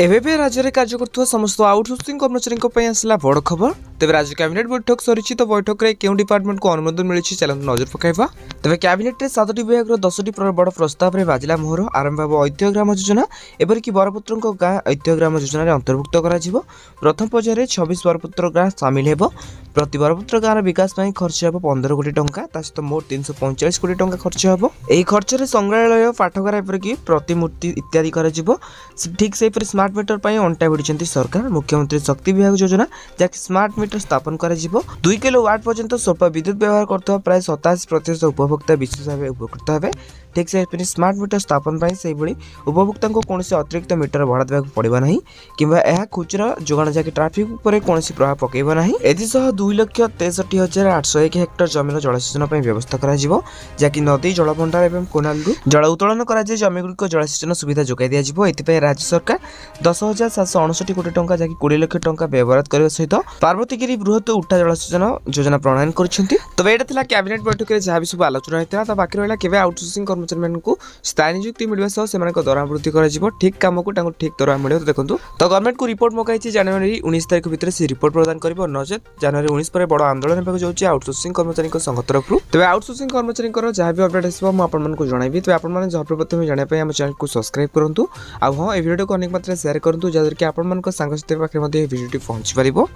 एबे राज्य में कार्य कर समस्त आउटसोर्सिंग कर्मचारी आसला बड़ खबर। तेज राज्य कैबिनेट बैठक सरी तो बैठक में क्यों डिपार्टमेंट को अनुमोदन मिली चलते नजर पकाइबा। तेज कैबिनेट में 7टी विभाग 10टी बड़ प्रस्ताव में बाजिला मोहर। आरंभ हो ऐतिह्य ग्राम योजना, एपरिक बरपुत्र गाँ ऐतिह्य ग्राम योजन अंतर्भुक्त कर प्रथम पर्यायर 26 बरपुत्र गाँ सामिल हो। प्रति बरपुत्र गाँव विकास खर्च हो 15 कोटी टंका, सहित मोट 345 कोटी टंका खर्च हो। यही खर्च में संग्रहालय, पाठगार, एपरिक प्रतिमूर्ति इत्यादि कर ठीक से स्मार्ट मीटर पर अंटा भिड़ी सरकार। मुख्यमंत्री शक्ति विभाग योजना जहाँकि स्मार्ट मीटर स्थापन कर 2 किलोवाट पर्यंत स्वल्प विद्युत व्यवहार करता प्राय 87% उपभोक्ता विशेष भाव उपकृत हे। ठीक से स्मार्ट मीटर स्थापन से उपभोक्ता को कौन अतिरिक्त मीटर भड़ा देवाक पड़ेगा नहीं कि खुचरा जोगाण जहाँकि ट्राफिक उपर कौन प्रभाव पकेबा नहीं। एसह 2,63,801 हेक्टर जमीन जलसेचन व्यवस्था कर जहाँकि नदी जलभंडार और कोनाल जल उत्तोलन कर जमीगुड़िक जलसेचन सुविधा जोगाई दिज्व। एथपाई राज्य सरकार 10,759 कोटी टंका जहाँकि 20 लाख टंका व्यवहार करने सहित पार्वतीगिरी बृहत उठा जलसेचन योजना प्रणयन कर। तबे यहाँ कैबिनेट बैठक में जहाँ भी सब आलोचना होता है बाकी रहा केवे आउटसोर्सिंग कर्मचारी को स्थायी नियुक्ति मिलवा सह से दरमा वृद्धि कर ठीक कम को ठीक दरमा मिले। तो देखो तो गवर्नमेंट को रिपोर्ट मगाई जनवरी 19 तारीख भितर से रिपोर्ट प्रदान कर नचेत जनवरी 19 पर बड़ आंदोलन होगा जाऊँगी आउटसोर्सिंग कर्मचारी संघ तरफ। तेज आउटसोर्सिंग कर्मचारी जहाँ भी अपडेट आपको जनइबी। तेज आपने जहाँ प्रथम जानापी आम चैनल को सब्सक्राइब करूँ। हाँ, ये वीडियो को अनेक मात्रा शेयर करूँ जहाँद्वारा कि आपंक सांगसाथी पाखे भिडियो पहुँची पार।